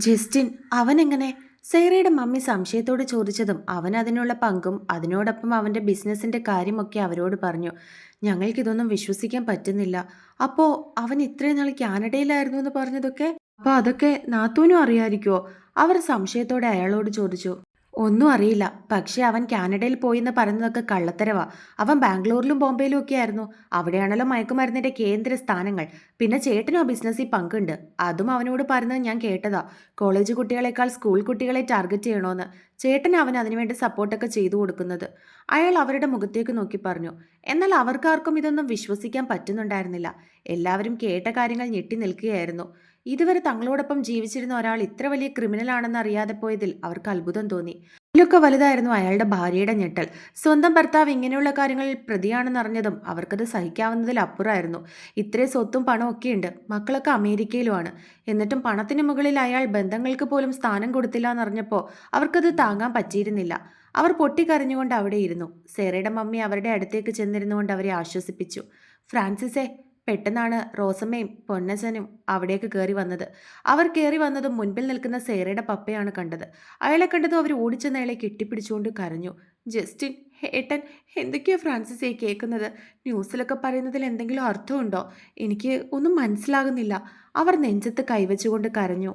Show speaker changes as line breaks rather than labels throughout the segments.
Justin അവനെങ്ങനെ? സേറയുടെ mummy സംശയത്തോട് ചോദിച്ചതും അവൻ അതിനുള്ള പങ്കും അതിനോടൊപ്പം അവന്റെ ബിസിനസിന്റെ കാര്യമൊക്കെ അവരോട് പറഞ്ഞു. ഞങ്ങൾക്കിതൊന്നും വിശ്വസിക്കാൻ പറ്റുന്നില്ല. അപ്പോ അവൻ ഇത്രയും നാൾ കാനഡയിലായിരുന്നു എന്ന് പറഞ്ഞതൊക്കെ? അപ്പൊ അതൊക്കെ നാത്തൂനും അറിയാതിരിക്കുവോ? അവർ സംശയത്തോടെ അയാളോട് ചോദിച്ചു. ഒന്നും അറിയില്ല. പക്ഷെ അവൻ കാനഡയിൽ പോയിന്ന് പറയുന്നതൊക്കെ കള്ളത്തരവാ. അവൻ ബാംഗ്ലൂരിലും ബോംബെയിലും ഒക്കെ ആയിരുന്നു. അവിടെയാണല്ലോ മയക്കുമരുന്നിന്റെ കേന്ദ്ര സ്ഥാനങ്ങൾ. പിന്നെ ചേട്ടനും ആ ബിസിനസ്സിൽ പങ്കുണ്ട്. അതും അവനോട് പറഞ്ഞത് ഞാൻ കേട്ടതാ. കോളേജ് കുട്ടികളെക്കാൾ സ്കൂൾ കുട്ടികളെ ടാർഗറ്റ് ചെയ്യണോന്ന്. ചേട്ടൻ അവൻ അതിനുവേണ്ടി സപ്പോർട്ടൊക്കെ ചെയ്തു കൊടുക്കുന്നത്. അയാൾ അവരുടെ മുഖത്തേക്ക് നോക്കി പറഞ്ഞു. എന്നാൽ അവർക്കാർക്കും ഇതൊന്നും വിശ്വസിക്കാൻ പറ്റുന്നുണ്ടായിരുന്നില്ല. എല്ലാവരും കേട്ട കാര്യങ്ങൾ ഞെട്ടി നിൽക്കുകയായിരുന്നു. ഇതുവരെ തങ്ങളോടൊപ്പം ജീവിച്ചിരുന്ന ഒരാൾ ഇത്ര വലിയ ക്രിമിനൽ ആണെന്ന് അറിയാതെ പോയതിൽ അവർക്ക് അത്ഭുതം തോന്നി. ഇതിലൊക്കെ വലുതായിരുന്നു അയാളുടെ ഭാര്യയുടെ ഞെട്ടൽ. സ്വന്തം ഭർത്താവ് ഇങ്ങനെയുള്ള കാര്യങ്ങളിൽ പ്രതിയാണെന്ന് അറിഞ്ഞതും അവർക്കത് സഹിക്കാവുന്നതിൽ അപ്പുറമായിരുന്നു. ഇത്രയും സ്വത്തും പണവും ഒക്കെയുണ്ട്. മക്കളൊക്കെ അമേരിക്കയിലുമാണ്. എന്നിട്ടും പണത്തിന് മുകളിൽ അയാൾ ബന്ധങ്ങൾക്ക് പോലും സ്ഥാനം കൊടുത്തില്ല എന്നറിഞ്ഞപ്പോൾ അവർക്കത് താങ്ങാൻ പറ്റിയിരുന്നില്ല. അവർ പൊട്ടിക്കരഞ്ഞുകൊണ്ട് അവിടെ ഇരുന്നു. സേറയുടെ മമ്മി അവരുടെ അടുത്തേക്ക് ചെന്നിരുന്നുകൊണ്ട് അവരെ ആശ്വസിപ്പിച്ചു. ഫ്രാൻസിസേ, പെട്ടെന്നാണ് റോസമ്മയും പൊന്നച്ചനും അവിടേക്ക് കയറി വന്നത്. അവർ കയറി വന്നതും മുൻപിൽ നിൽക്കുന്ന സേറയുടെ പപ്പയാണ് കണ്ടത്. അയാളെ കണ്ടതും അവർ ഓടിച്ചെന്ന് അയാളെ കെട്ടിപ്പിടിച്ചുകൊണ്ട് കരഞ്ഞു. ജസ്റ്റിൻ, ഏട്ടൻ, എന്തൊക്കെയാ ഫ്രാൻസിസ് കേൾക്കുന്നത്? ന്യൂസിലൊക്കെ പറയുന്നതിൽ എന്തെങ്കിലും അർത്ഥമുണ്ടോ? എനിക്ക് ഒന്നും മനസ്സിലാകുന്നില്ല. അവർ നെഞ്ചത്ത് കൈവച്ചുകൊണ്ട് കരഞ്ഞു.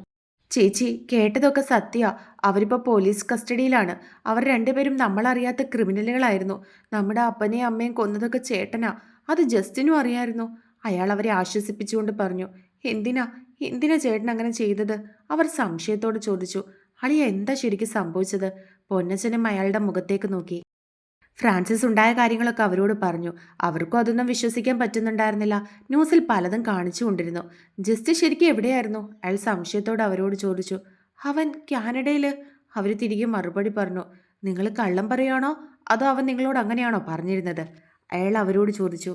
ചേച്ചി, കേട്ടതൊക്കെ സത്യ. അവരിപ്പോൾ പോലീസ് കസ്റ്റഡിയിലാണ്. അവർ രണ്ടുപേരും നമ്മളറിയാത്ത ക്രിമിനലുകളായിരുന്നു. നമ്മുടെ അപ്പനെയും അമ്മയും കൊന്നതൊക്കെ ചേട്ടനാ. അത് ജസ്റ്റിനും അറിയായിരുന്നു. അയാൾ അവരെ ആശ്വസിപ്പിച്ചുകൊണ്ട് പറഞ്ഞു. എന്തിനാ എന്തിനാ ചേട്ടൻ അങ്ങനെ ചെയ്തത്? അവർ സംശയത്തോട് ചോദിച്ചു. അളിയ, എന്താ ശരിക്കും സംഭവിച്ചത്? പൊന്നച്ചനും അയാളുടെ മുഖത്തേക്ക് നോക്കി. ഫ്രാൻസിസ് ഉണ്ടായ കാര്യങ്ങളൊക്കെ അവരോട് പറഞ്ഞു. അവർക്കും അതൊന്നും വിശ്വസിക്കാൻ പറ്റുന്നുണ്ടായിരുന്നില്ല. ന്യൂസിൽ പലതും കാണിച്ചുകൊണ്ടിരുന്നു. ജസ്റ്റ് ശരിക്കും എവിടെയായിരുന്നു? അയാൾ സംശയത്തോടെ അവരോട് ചോദിച്ചു. അവൻ കാനഡയിൽ. അവർ തിരികെ മറുപടി പറഞ്ഞു. നിങ്ങൾ കള്ളം പറയുകയാണോ, അതോ അവൻ നിങ്ങളോട് അങ്ങനെയാണോ പറഞ്ഞിരുന്നത്? അയാൾ അവരോട് ചോദിച്ചു.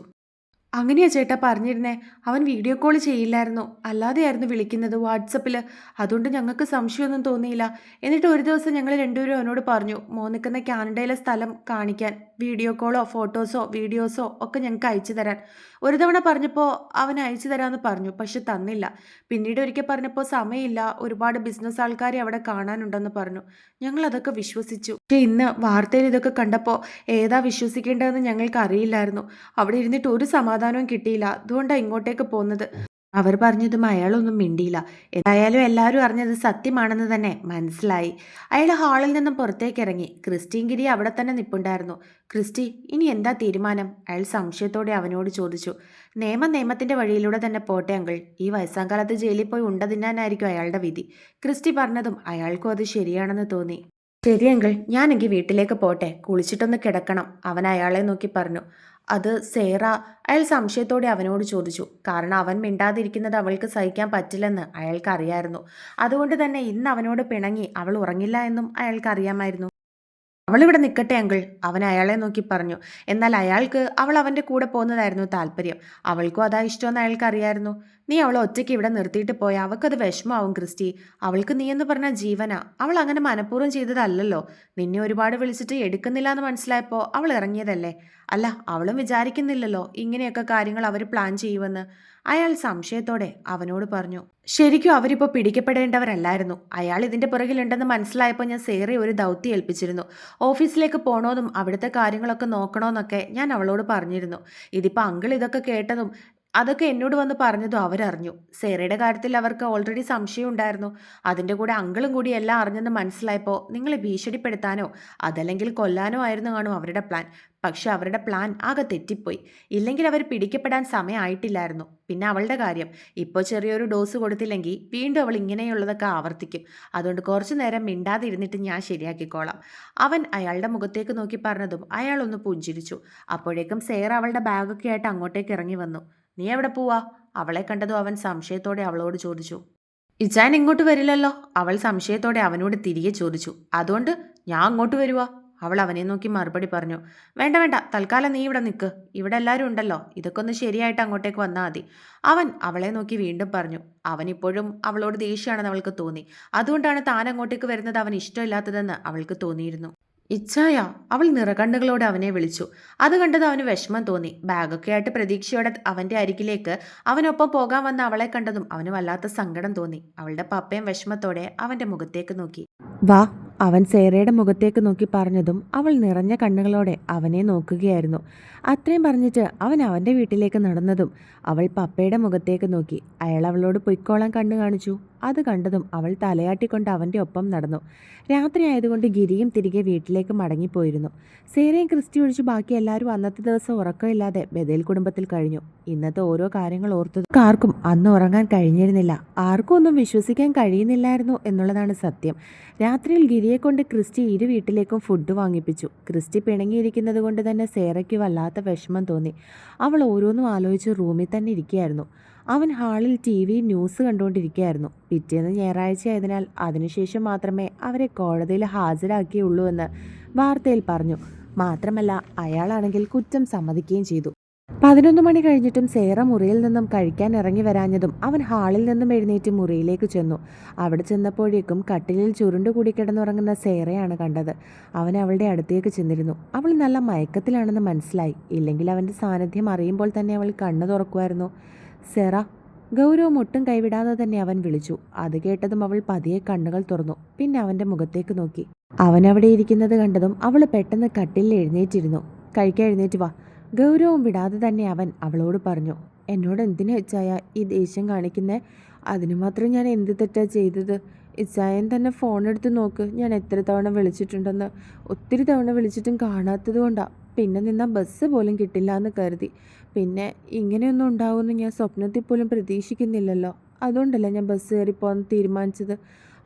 അങ്ങനെയാ ചേട്ടാ പറഞ്ഞിരുന്നേ. അവൻ വീഡിയോ കോൾ ചെയ്യില്ലായിരുന്നു. അല്ലാതെയായിരുന്നു വിളിക്കുന്നത് വാട്സപ്പിൽ. അതുകൊണ്ട് ഞങ്ങൾക്ക് സംശയമൊന്നും തോന്നിയില്ല. എന്നിട്ട് ഒരു ദിവസം ഞങ്ങൾ രണ്ടുപേരും അവനോട് പറഞ്ഞു, മോൻ നിൽക്കുന്ന കാനഡയിലെ സ്ഥലം കാണിക്കാൻ വീഡിയോ കോളോ ഫോട്ടോസോ വീഡിയോസോ ഒക്കെ ഞങ്ങൾക്ക് അയച്ചു തരാൻ. ഒരു തവണ പറഞ്ഞപ്പോൾ അവൻ അയച്ചു തരാമെന്ന് പറഞ്ഞു, പക്ഷെ തന്നില്ല. പിന്നീട് ഒരിക്കൽ പറഞ്ഞപ്പോൾ സമയമില്ല, ഒരുപാട് ബിസിനസ് ആൾക്കാരെ അവിടെ കാണാനുണ്ടെന്ന് പറഞ്ഞു. ഞങ്ങൾ അതൊക്കെ വിശ്വസിച്ചു. പക്ഷേ ഇന്ന് വാർത്തയിൽ ഇതൊക്കെ കണ്ടപ്പോൾ ഏതാ വിശ്വസിക്കേണ്ടതെന്ന് ഞങ്ങൾക്ക് അറിയില്ലായിരുന്നു. അവിടെ ഇരുന്നിട്ട് ഒരു സമാധാനവും കിട്ടിയില്ല. അതുകൊണ്ടാണ് ഇങ്ങോട്ടേക്ക് പോകുന്നത്. അവർ പറഞ്ഞതും അയാളൊന്നും മിണ്ടിയില്ല. എന്തായാലും എല്ലാവരും അറിഞ്ഞത് സത്യമാണെന്ന് തന്നെ മനസ്സിലായി. അയാൾ ഹാളിൽ നിന്നും പുറത്തേക്ക് ഇറങ്ങി. ക്രിസ്റ്റീൻ ഗിരി അവിടെ തന്നെ നിൽപ്പുണ്ടായിരുന്നു. ക്രിസ്റ്റി, ഇനി എന്താ തീരുമാനം? അയാൾ സംശയത്തോടെ അവനോട് ചോദിച്ചു. നിയമം നിയമത്തിന്റെ വഴിയിലൂടെ തന്നെ പോട്ടെ അങ്കിൾ. ഈ വയസ്സാം കാലത്ത് ജയിലിൽ പോയി ഉണ്ട തിന്നാനായിരിക്കും അയാളുടെ വിധി. ക്രിസ്റ്റി പറഞ്ഞതും അയാൾക്കും അത് ശരിയാണെന്ന് തോന്നി. ശരി അങ്കിൾ, ഞാനെങ്കിൽ വീട്ടിലേക്ക് പോട്ടെ, കുളിച്ചിട്ടൊന്ന് കിടക്കണം, അവൻ അയാളെ നോക്കി പറഞ്ഞു. അത് സേറ? അയാൾ സംശയത്തോടെ അവനോട് ചോദിച്ചു. കാരണം അവൻ മിണ്ടാതിരിക്കുന്നത് അവൾക്ക് സഹിക്കാൻ പറ്റില്ലെന്ന് അയാൾക്കറിയായിരുന്നു. അതുകൊണ്ട് തന്നെ ഇന്ന് അവനോട് പിണങ്ങി അവൾ ഉറങ്ങില്ല എന്നും അയാൾക്കറിയാമായിരുന്നു. അവളിവിടെ നിൽക്കട്ടെ അങ്കിൾ, അവൻ അയാളെ നോക്കി പറഞ്ഞു. എന്നാൽ അയാൾക്ക് അവൾ അവൻ്റെ കൂടെ പോകുന്നതായിരുന്നു താല്പര്യം. അവൾക്കും അതാ ഇഷ്ടമെന്ന് അയാൾക്കറിയായിരുന്നു. നീ അവളെ ഒറ്റയ്ക്ക് ഇവിടെ നിർത്തിയിട്ട് പോയാൽ അവൾക്കത് വിഷമാവും ക്രിസ്റ്റി. അവൾക്ക് നീ എന്ന് പറഞ്ഞ ജീവനാ. അവൾ അങ്ങനെ മനഃപൂർവ്വം ചെയ്തതല്ലല്ലോ. നിന്നെ ഒരുപാട് വിളിച്ചിട്ട് എടുക്കുന്നില്ല എന്ന് മനസ്സിലായപ്പോൾ അവൾ ഇറങ്ങിയതല്ലേ. അല്ല, അവളും വിചാരിക്കുന്നില്ലല്ലോ ഇങ്ങനെയൊക്കെ കാര്യങ്ങൾ അവർ പ്ലാൻ ചെയ്യുമെന്ന്. അയാൾ സംശയത്തോടെ അവനോട് പറഞ്ഞു. ശരിക്കും അവരിപ്പോൾ പിടിക്കപ്പെടേണ്ടവരല്ലായിരുന്നു. അയാൾ ഇതിൻ്റെ പുറകിലുണ്ടെന്ന് മനസ്സിലായപ്പോൾ ഞാൻ സേറെ ഒരു ദൗത്യം ഏൽപ്പിച്ചിരുന്നു. ഓഫീസിലേക്ക് പോകണമെന്നും അവിടുത്തെ കാര്യങ്ങളൊക്കെ നോക്കണമെന്നൊക്കെ ഞാൻ അവളോട് പറഞ്ഞിരുന്നു. ഇതിപ്പോൾ അങ്കിൾ ഇതൊക്കെ കേട്ടതും അതൊക്കെ എന്നോട് വന്ന് പറഞ്ഞതും അവരറിഞ്ഞു. സേറയുടെ കാര്യത്തിൽ അവർക്ക് ഓൾറെഡി സംശയം ഉണ്ടായിരുന്നു. അതിൻ്റെ കൂടെ അങ്കിളും കൂടി എല്ലാം അറിഞ്ഞെന്ന് മനസ്സിലായപ്പോൾ നിങ്ങളെ ഭീഷണിപ്പെടുത്താനോ അതല്ലെങ്കിൽ കൊല്ലാനോ ആയിരുന്നു കാണും അവരുടെ പ്ലാൻ. പക്ഷെ അവരുടെ പ്ലാൻ ആകെ തെറ്റിപ്പോയി. ഇല്ലെങ്കിൽ അവർ പിടിക്കപ്പെടാൻ സമയമായിട്ടില്ലായിരുന്നു. പിന്നെ അവളുടെ കാര്യം, ഇപ്പോൾ ചെറിയൊരു ഡോസ് കൊടുത്തില്ലെങ്കിൽ വീണ്ടും അവൾ ഇങ്ങനെയുള്ളതൊക്കെ ആവർത്തിക്കും. അതുകൊണ്ട് കുറച്ചു നേരം മിണ്ടാതെ ഇരുന്നിട്ട് ഞാൻ ശരിയാക്കിക്കോളാം, അവൻ അയാളുടെ മുഖത്തേക്ക് നോക്കി പറഞ്ഞതും അയാളൊന്ന് പുഞ്ചിരിച്ചു. അപ്പോഴേക്കും സേറ അവളുടെ ബാഗൊക്കെ ആയിട്ട് അങ്ങോട്ടേക്ക് ഇറങ്ങി വന്നു. നീ എവിടെ പോവാ? അവളെ കണ്ടതും അവൻ സംശയത്തോടെ അവളോട് ചോദിച്ചു. ഇച്ചാൻ ഇങ്ങോട്ട് വരില്ലല്ലോ, അവൾ സംശയത്തോടെ അവനോട് തിരികെ ചോദിച്ചു. അതുകൊണ്ട് ഞാൻ അങ്ങോട്ട് വരുവാ, അവൾ അവനെ നോക്കി മറുപടി പറഞ്ഞു. വേണ്ട വേണ്ട, തൽക്കാലം നീ ഇവിടെ നിൽക്ക്. ഇവിടെ എല്ലാവരും ഉണ്ടല്ലോ, ഇതൊക്കെ ഒന്ന് ശരിയായിട്ട് അങ്ങോട്ടേക്ക് വന്നാൽ മതി, അവൻ അവളെ നോക്കി വീണ്ടും പറഞ്ഞു. അവൻ ഇപ്പോഴും അവളോട് ദേഷ്യമാണെന്ന് അവൾക്ക് തോന്നി. അതുകൊണ്ടാണ് താൻ അങ്ങോട്ടേക്ക് വരുന്നത് അവൻ ഇഷ്ടമില്ലാത്തതെന്ന് അവൾക്ക് തോന്നിയിരുന്നു. ഇച്ഛായ, അവൾ നിറകണ്ണുകളോടെ അവനെ വിളിച്ചു. അത് കണ്ടത് അവന് വിഷമം തോന്നി. ബാഗൊക്കെ ആയിട്ട് പ്രതീക്ഷയോടെ അവന്റെ അരികിലേക്ക് അവനൊപ്പം പോകാൻ വന്ന അവളെ കണ്ടതും അവന് വല്ലാത്ത സങ്കടം തോന്നി. അവളുടെ പപ്പയും വിഷമത്തോടെ അവന്റെ മുഖത്തേക്ക് നോക്കി. വാ, അവൻ സേറയുടെ മുഖത്തേക്ക് നോക്കി പറഞ്ഞതും അവൾ നിറഞ്ഞ കണ്ണുകളോടെ അവനെ നോക്കുകയായിരുന്നു. അത്രയും പറഞ്ഞിട്ട് അവൻ അവന്റെ വീട്ടിലേക്ക് നടന്നതും അവൾ പപ്പയുടെ മുഖത്തേക്ക് നോക്കി. അയാൾ അവളോട് പൊയ്ക്കോളാൻ കണ്ണു കാണിച്ചു. അത് കണ്ടതും അവൾ തലയാട്ടിക്കൊണ്ട് അവന്റെ ഒപ്പം നടന്നു. രാത്രി ആയതുകൊണ്ട് ഗിരിയും തിരികെ വീട്ടിലേക്ക് മടങ്ങിപ്പോയിരുന്നു. സേറയും ക്രിസ്റ്റി ഒഴിച്ച് ബാക്കി എല്ലാവരും അന്നത്തെ ദിവസം ഉറക്കമില്ലാതെ ബദേൽ കുടുംബത്തിൽ കഴിഞ്ഞു. ഇന്നത്തെ ഓരോ കാര്യങ്ങൾ ഓർത്തത് ആർക്കും അന്ന് ഉറങ്ങാൻ കഴിഞ്ഞിരുന്നില്ല. ആർക്കും ഒന്നും വിശ്വസിക്കാൻ കഴിയുന്നില്ലായിരുന്നു എന്നുള്ളതാണ് സത്യം. രാത്രിയിൽ ഗിരിയെ കൊണ്ട് ക്രിസ്റ്റി ഇരു വീട്ടിലേക്കും ഫുഡ് വാങ്ങിപ്പിച്ചു. ക്രിസ്റ്റി പിണങ്ങിയിരിക്കുന്നത് കൊണ്ട് തന്നെ സേറയ്ക്ക് വല്ലാത്ത വിഷമം തോന്നി. അവൾ ഓരോന്നും ആലോചിച്ച് റൂമിൽ തന്നെ ഇരിക്കുകയായിരുന്നു. അവൻ ഹാളിൽ TV ന്യൂസ് കണ്ടുകൊണ്ടിരിക്കുകയായിരുന്നു. പിറ്റേന്ന് ഞായറാഴ്ച ആയതിനാൽ അതിനുശേഷം മാത്രമേ അവരെ കോടതിയിൽ ഹാജരാക്കിയുള്ളൂ എന്ന് വാർത്തയിൽ പറഞ്ഞു. മാത്രമല്ല അയാളാണെങ്കിൽ കുറ്റം സമ്മതിക്കുകയും ചെയ്തു. 11 മണി കഴിഞ്ഞിട്ടും സേറ മുറിയിൽ നിന്നും കഴിക്കാൻ ഇറങ്ങി വരാഞ്ഞതും അവൻ ഹാളിൽ നിന്നും എഴുന്നേറ്റ് മുറിയിലേക്ക് ചെന്നു. അവിടെ ചെന്നപ്പോഴേക്കും കട്ടിലിൽ ചുരുണ്ടുകൂടി കിടന്നുറങ്ങുന്ന സേറയാണ് കണ്ടത്. അവൻ അവളുടെ അടുത്തേക്ക് ചെന്നിരുന്നു. അവൾ നല്ല മയക്കത്തിലാണെന്ന് മനസ്സിലായി. ഇല്ലെങ്കിൽ അവൻ്റെ സാന്നിധ്യം അറിയുമ്പോൾ തന്നെ അവൾ കണ്ണു തുറക്കുമായിരുന്നു. സെറ, ഗൗരവം ഒട്ടും കൈവിടാതെ തന്നെ അവൻ വിളിച്ചു. അത് കേട്ടതും അവൾ പതിയെ കണ്ണുകൾ തുറന്നു. പിന്നെ അവൻ്റെ മുഖത്തേക്ക് നോക്കി. അവൻ അവിടെ ഇരിക്കുന്നത് കണ്ടതും അവൾ പെട്ടെന്ന് കട്ടിലിൽ എഴുന്നേറ്റിരുന്നു. കഴിക്കാൻ എഴുന്നേറ്റ് വാ, ഗൗരവം വിടാതെ തന്നെ അവൻ അവളോട് പറഞ്ഞു. എന്നോട് എന്തിനാ ഇച്ചായ ഈ ദേഷ്യം കാണിക്കുന്നേ? അതിനു മാത്രം ഞാൻ എന്ത് തെറ്റാ ചെയ്തത്? ഇച്ചായൻ തന്നെ ഫോൺ എടുത്ത് നോക്ക്, ഞാൻ എത്ര തവണ വിളിച്ചിട്ടുണ്ടെന്ന്. ഒത്തിരി തവണ വിളിച്ചിട്ടും കാണാത്തത് കൊണ്ടാ. പിന്നെ നിന്ന ബസ് പോലും കിട്ടില്ല എന്ന് കരുതി. പിന്നെ ഇങ്ങനെയൊന്നും ഉണ്ടാവുമെന്ന് ഞാൻ സ്വപ്നത്തിൽ പോലും പ്രതീക്ഷിക്കുന്നില്ലല്ലോ. അതുകൊണ്ടല്ല ഞാൻ ബസ് കയറിപ്പോകാൻ തീരുമാനിച്ചത്.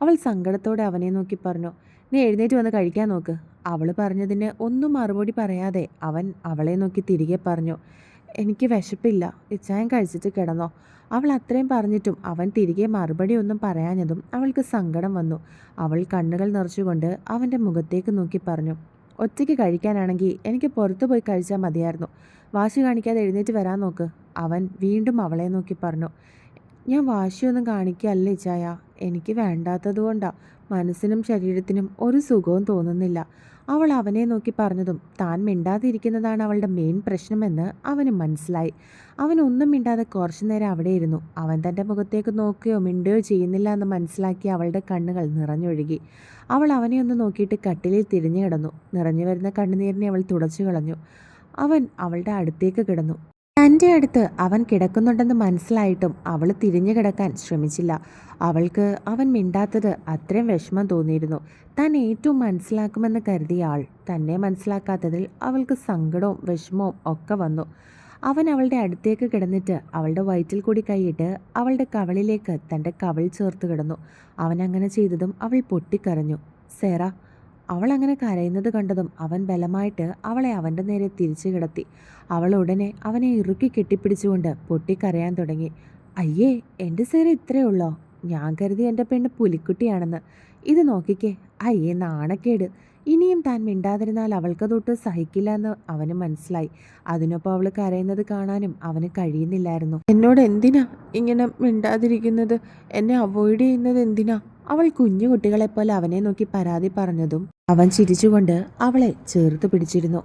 അവൾ സങ്കടത്തോടെ അവനെ നോക്കി പറഞ്ഞു. നീ എഴുന്നേറ്റ് വന്ന് കഴിക്കാൻ നോക്ക്. അവൾ പറഞ്ഞതിന് ഒന്നും മറുപടി പറയാതെ അവൻ അവളെ നോക്കി തിരികെ പറഞ്ഞു. എനിക്ക് വിശപ്പില്ല, ഇച്ചായൻ കഴിച്ചിട്ട് കിടന്നോ. അവൾ അത്രയും പറഞ്ഞിട്ടും അവൻ തിരികെ മറുപടി ഒന്നും പറയാഞ്ഞതും അവൾക്ക് സങ്കടം വന്നു. അവൾ കണ്ണുകൾ നിറച്ചുകൊണ്ട് അവൻ്റെ മുഖത്തേക്ക് നോക്കി പറഞ്ഞു. ഒറ്റയ്ക്ക് കഴിക്കാനാണെങ്കിൽ എനിക്ക് പുറത്തു പോയി കഴിച്ചാൽ മതിയായിരുന്നു. വാശി കാണിക്കാതെ എഴുന്നേറ്റ് വരാൻ നോക്ക്. അവൻ വീണ്ടും അവളെ നോക്കി പറഞ്ഞു. ഞാൻ വാശിയൊന്നും കാണിക്കുകയല്ല ഇച്ചായ, എനിക്ക് വേണ്ടാത്തതുകൊണ്ടാ. മനസ്സിനും ശരീരത്തിനും ഒരു സുഖവും തോന്നുന്നില്ല. അവൾ അവനെ നോക്കി പറഞ്ഞതും താൻ മിണ്ടാതിരിക്കുന്നതാണ് അവളുടെ മെയിൻ പ്രശ്നമെന്ന് അവന് മനസ്സിലായി. അവൻ ഒന്നും മിണ്ടാതെ കുറച്ചു നേരം അവിടെ ഇരുന്നു. അവൻ തൻ്റെ മുഖത്തേക്ക് നോക്കുകയോ മിണ്ടുകയോ ചെയ്യുന്നില്ല എന്ന് മനസ്സിലാക്കി അവളുടെ കണ്ണുകൾ നിറഞ്ഞൊഴുകി. അവൾ അവനെ ഒന്ന് നോക്കിയിട്ട് കട്ടിലിൽ തിരിഞ്ഞു കിടന്നു. നിറഞ്ഞു വരുന്ന കണ്ണുനീരിനെ അവൾ തുടച്ചു കളഞ്ഞു. അവൻ അവളുടെ അടുത്തേക്ക് കിടന്നു. തൻ്റെ അടുത്ത് അവൻ കിടക്കുന്നുണ്ടെന്ന് മനസ്സിലായിട്ടും അവൾ തിരിഞ്ഞു കിടക്കാൻ ശ്രമിച്ചില്ല. അവൾക്ക് അവൻ മിണ്ടാത്തത് അത്രയും വിഷമം തോന്നിയിരുന്നു. താൻ ഏറ്റവും മനസ്സിലാക്കുമെന്ന് കരുതിയ ആൾ തന്നെ മനസ്സിലാക്കാത്തതിൽ അവൾക്ക് സങ്കടവും വിഷമവും ഒക്കെ വന്നു. അവൻ അവളുടെ അടുത്തേക്ക് കിടന്നിട്ട് അവളുടെ വയറ്റിൽ കൂടി കൈയിട്ട് അവളുടെ കവളിലേക്ക് തൻ്റെ കവിൾ ചേർത്ത് കിടന്നു. അവൻ അങ്ങനെ ചെയ്തതും അവൾ പൊട്ടിക്കരഞ്ഞു. സേറ, അവൾ അങ്ങനെ കരയുന്നത് കണ്ടതും അവൻ ബലമായിട്ട് അവളെ അവൻ്റെ നേരെ തിരിച്ചു കിടത്തി. അവൾ ഉടനെ അവനെ ഇറുക്കി കെട്ടിപ്പിടിച്ചുകൊണ്ട് പൊട്ടിക്കരയാൻ തുടങ്ങി. അയ്യേ, എൻ്റെ സേറ ഇത്രയേ ഉള്ളോ? ഞാൻ കരുതി എൻ്റെ പെണ്ണ് പുലിക്കുട്ടിയാണെന്ന്. ഇത് നോക്കിക്കേ, അയ്യേ നാണക്കേട്. ഇനിയും താൻ മിണ്ടാതിരുന്നാൽ അവൾക്കതൊട്ട് സഹിക്കില്ല എന്ന് അവന് മനസ്സിലായി. അതിനൊപ്പം അവൾ കരയുന്നത് കാണാനും അവന് കഴിയുന്നില്ലായിരുന്നു. എന്നോട് എന്തിനാ ഇങ്ങനെ മിണ്ടാതിരിക്കുന്നത്? എന്നെ അവോയ്ഡ് ചെയ്യുന്നത് എന്തിനാ? അവൾ കുഞ്ഞു കുട്ടികളെപ്പോലെ അവനെ നോക്കി പരാതി പറഞ്ഞതും അവൻ ചിരിച്ചുകൊണ്ട് അവളെ ചേർത്ത് പിടിച്ചിരുന്നു.